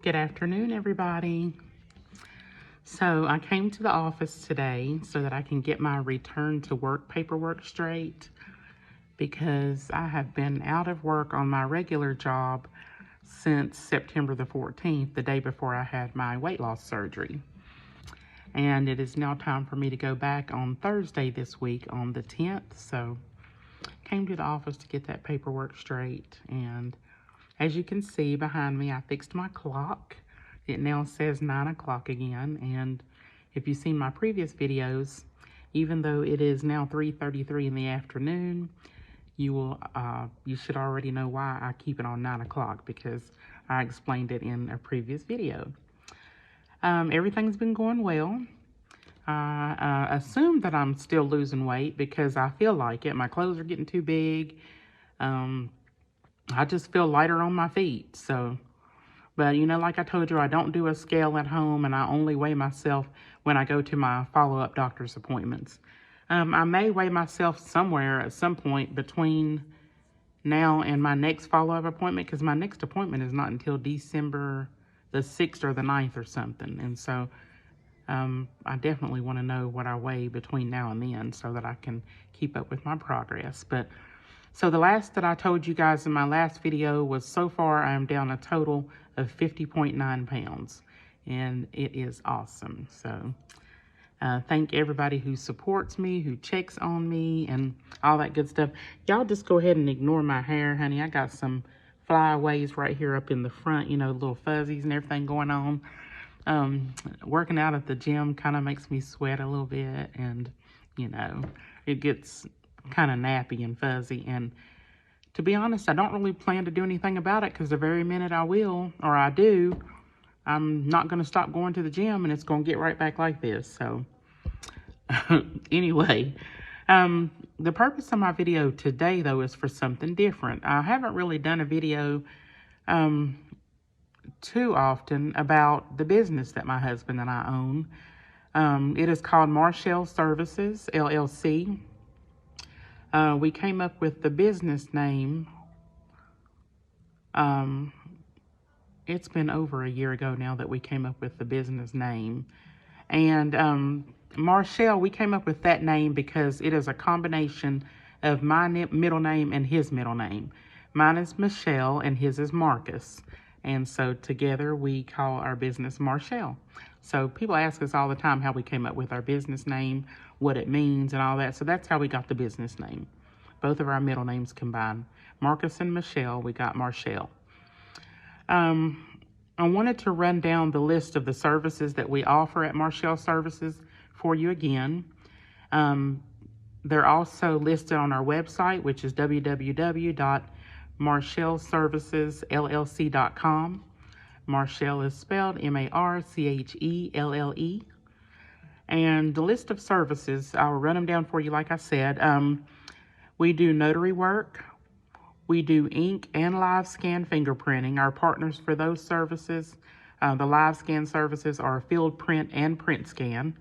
Good afternoon, everybody. So I came to the office today so that I can get my return to work paperwork straight because I have been out of work on my regular job since September the 14th, the day before I had my weight loss surgery. And it is now time for me to go back on Thursday this week on the 10th. So I came to the office to get that paperwork straight. And as you can see behind me, I fixed my clock. It now says 9 o'clock again. And if you've seen my previous videos, even though it is now 3:33 in the afternoon, you should already know why I keep it on 9 o'clock, because I explained it in a previous video. Everything's been going well. I assume that I'm still losing weight because I feel like it. My clothes are getting too big. I just feel lighter on my feet. So, but like I told you, I don't do a scale at home, and I only weigh myself when I go to my follow-up doctor's appointments. I may weigh myself somewhere at some point between now and my next follow-up appointment, because my next appointment is not until December the 6th or the 9th or something. And so I definitely want to know what I weigh between now and then so that I can keep up with my progress. But so the last that I told you guys in my last video was, so far I'm down a total of 50.9 pounds, and it is awesome. So thank everybody who supports me, who checks on me, and all that good stuff. Y'all just go ahead and ignore my hair, honey. I got some flyaways right here up in the front, little fuzzies and everything going on. Working out at the gym kind of makes me sweat a little bit, and it gets kind of nappy and fuzzy. And to be honest, I don't really plan to do anything about it, because the very minute I will, or I do, I'm not going to stop going to the gym, and it's going to get right back like this. So anyway, the purpose of my video today, though, is for something different. I haven't really done a video too often about the business that my husband and I own. It is called Marchelle Services, LLC. We came up with the business name. It's been over a year ago now that we came up with the business name. And Marchelle, we came up with that name because it is a combination of my middle name and his middle name. Mine is Michelle and his is Marcus. And so together we call our business Marchelle. So people ask us all the time how we came up with our business name, what it means and all that. So that's how we got the business name. Both of our middle names combined. Marcus and Michelle, we got Marchelle. I wanted to run down the list of the services that we offer at Marchelle Services for you again. They're also listed on our website, which is www.marchelleservicesllc.com. Marchelle is spelled Marchelle. And the list of services, I'll run them down for you like I said. We do notary work. We do ink and live scan fingerprinting. Our partners for those services, the live scan services, are Field Print and Print Scan.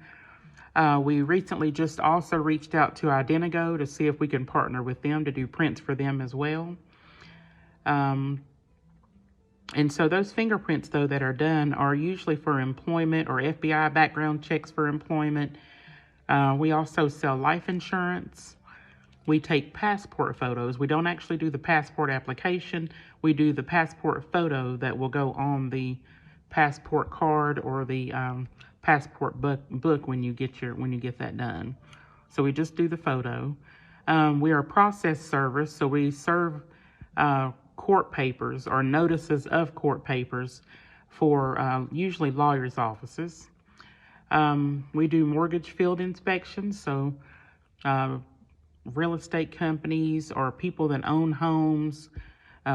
We recently just also reached out to Identigo to see if we can partner with them to do prints for them as well. And so those fingerprints, though, that are done are usually for employment or FBI background checks for employment. We also sell life insurance. We take passport photos. We don't actually do the passport application. We do the passport photo that will go on the passport card or the passport book when you get that done. So we just do the photo. We are a process service, so we serve court papers or notices of court papers for usually lawyers' offices. We do mortgage field inspections, so real estate companies or people that own homes,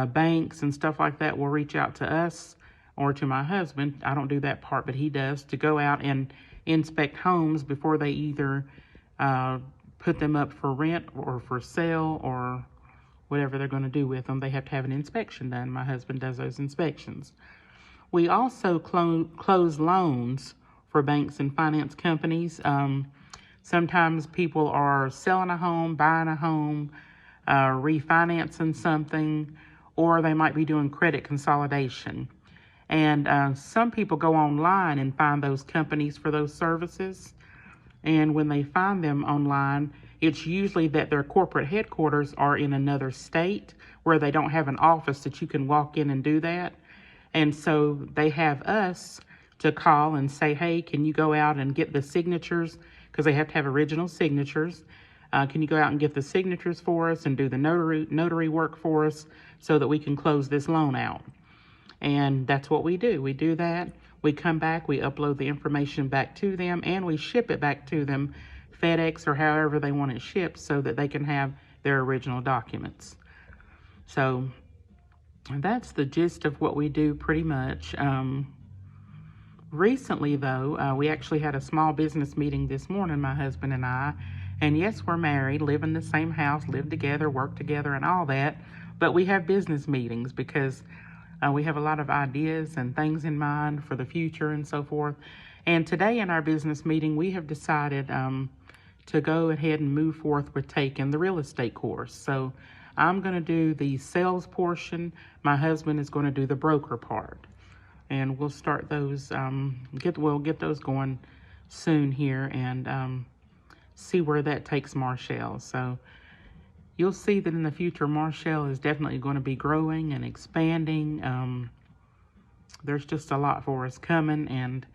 banks and stuff like that will reach out to us or to my husband. I don't do that part, but he does, to go out and inspect homes before they either put them up for rent or for sale or whatever they're going to do with them. They have to have an inspection done. My husband does those inspections. We also close loans for banks and finance companies. Sometimes people are selling a home, buying a home, refinancing something, or they might be doing credit consolidation. And some people go online and find those companies for those services. And when they find them online, it's usually that their corporate headquarters are in another state where they don't have an office that you can walk in and do that. And so they have us to call and say, hey, can you go out and get the signatures? Because they have to have original signatures. Can you go out and get the signatures for us and do the notary work for us so that we can close this loan out? And that's what we do. We do that. We come back, we upload the information back to them, and we ship it back to them, FedEx or however they want it shipped, so that they can have their original documents. So that's the gist of what we do pretty much. Recently, though, we actually had a small business meeting this morning, my husband and I. And yes, we're married, live in the same house, live together, work together, and all that. But we have business meetings because we have a lot of ideas and things in mind for the future and so forth. And today in our business meeting, we have decided to go ahead and move forth with taking the real estate course. So I'm going to do the sales portion. My husband is going to do the broker part. And we'll start those, we'll get those going soon here and see where that takes Marchelle. So you'll see that in the future, Marchelle is definitely going to be growing and expanding. There's just a lot for us coming. And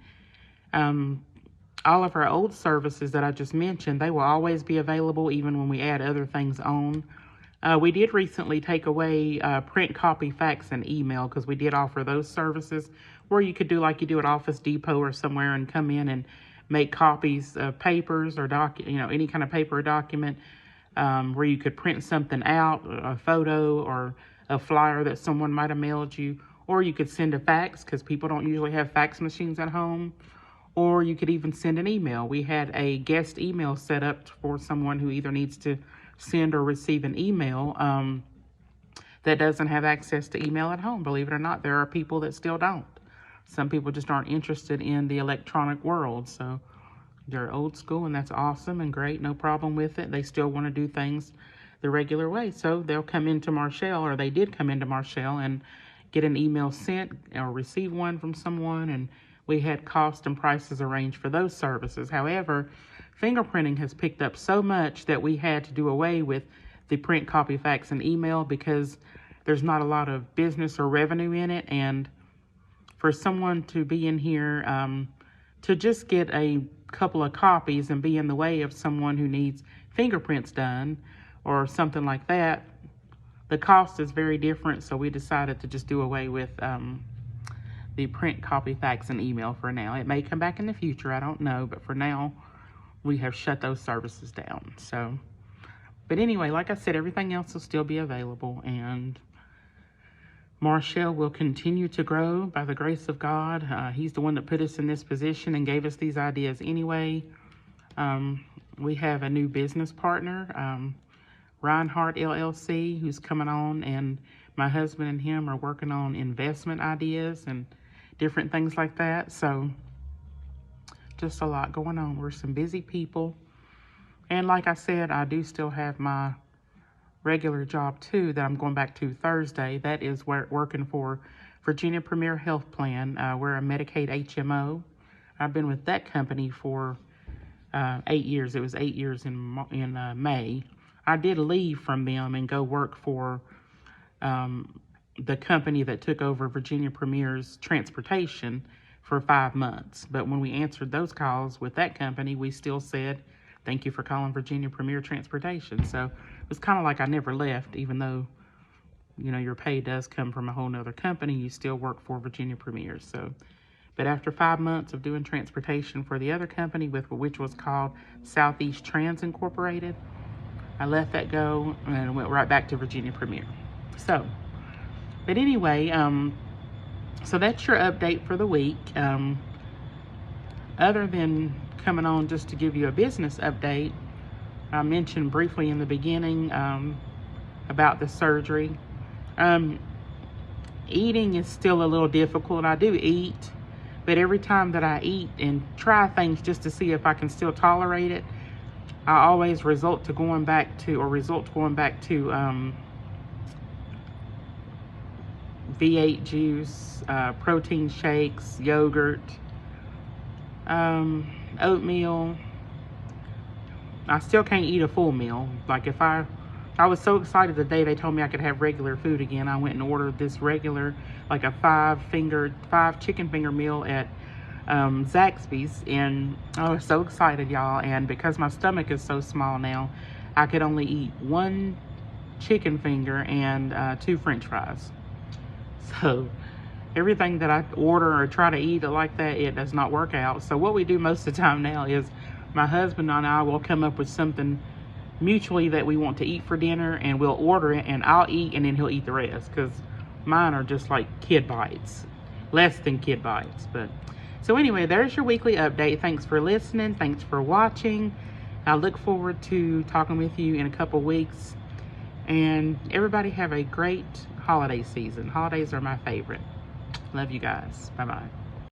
all of our old services that I just mentioned, they will always be available even when we add other things on. We did recently take away print, copy, fax, and email because we did offer those services where you could do like you do at Office Depot or somewhere and come in and make copies of papers or any kind of paper or document where you could print something out, a photo or a flyer that someone might have mailed you, or you could send a fax because people don't usually have fax machines at home, or you could even send an email. We had a guest email set up for someone who either needs to send or receive an email that doesn't have access to email at home. Believe it or not, there are people that still don't. Some people just aren't interested in the electronic world. So they're old school, and that's awesome and great. No problem with it. They still want to do things the regular way. So they'll come into Marchelle, or they did come into Marchelle, and get an email sent or receive one from someone. And we had cost and prices arranged for those services. However, fingerprinting has picked up so much that we had to do away with the print, copy, fax, and email because there's not a lot of business or revenue in it. And for someone to be in here to just get a couple of copies and be in the way of someone who needs fingerprints done or something like that, the cost is very different. So we decided to just do away with the print, copy, fax, and email for now. It may come back in the future, I don't know, but for now we have shut those services down. So, but anyway, like I said, everything else will still be available, and Marchelle will continue to grow by the grace of God. He's the one that put us in this position and gave us these ideas anyway. We have a new business partner, Reinhardt LLC, who's coming on, and my husband and him are working on investment ideas and different things like that. So just a lot going on. We're some busy people. And like I said, I do still have my regular job too that I'm going back to Thursday. That is working for Virginia Premier Health Plan. We're a Medicaid HMO. I've been with that company for 8 years. It was 8 years in May. I did leave from them and go work for the company that took over Virginia Premier's transportation for 5 months. But when we answered those calls with that company, we still said, thank you for calling Virginia Premier Transportation. So it was kind of like I never left, even though, you know, your pay does come from a whole nother company. You still work for Virginia Premier. So, but after 5 months of doing transportation for the other company, which was called Southeast Trans Incorporated, I let that go and went right back to Virginia Premier. So, but anyway, so that's your update for the week. Other than coming on just to give you a business update, I mentioned briefly in the beginning about the surgery. Eating is still a little difficult. I do eat, but every time that I eat and try things just to see if I can still tolerate it, I always result to going back to V8 juice, protein shakes, yogurt, oatmeal. I still can't eat a full meal. Like I was so excited the day they told me I could have regular food again. I went and ordered this regular, like a five chicken finger meal at Zaxby's, and I was so excited, y'all. And because my stomach is so small now, I could only eat one chicken finger and 2 French fries. So everything that I order or try to eat like that, it does not work out. So what we do most of the time now is my husband and I will come up with something mutually that we want to eat for dinner, and we'll order it, and I'll eat and then he'll eat the rest, because mine are just like kid bites, less than kid bites. But so anyway, there's your weekly update. Thanks for listening. Thanks for watching. I look forward to talking with you in a couple weeks. And everybody have a great holiday season. Holidays are my favorite. Love you guys. Bye-bye.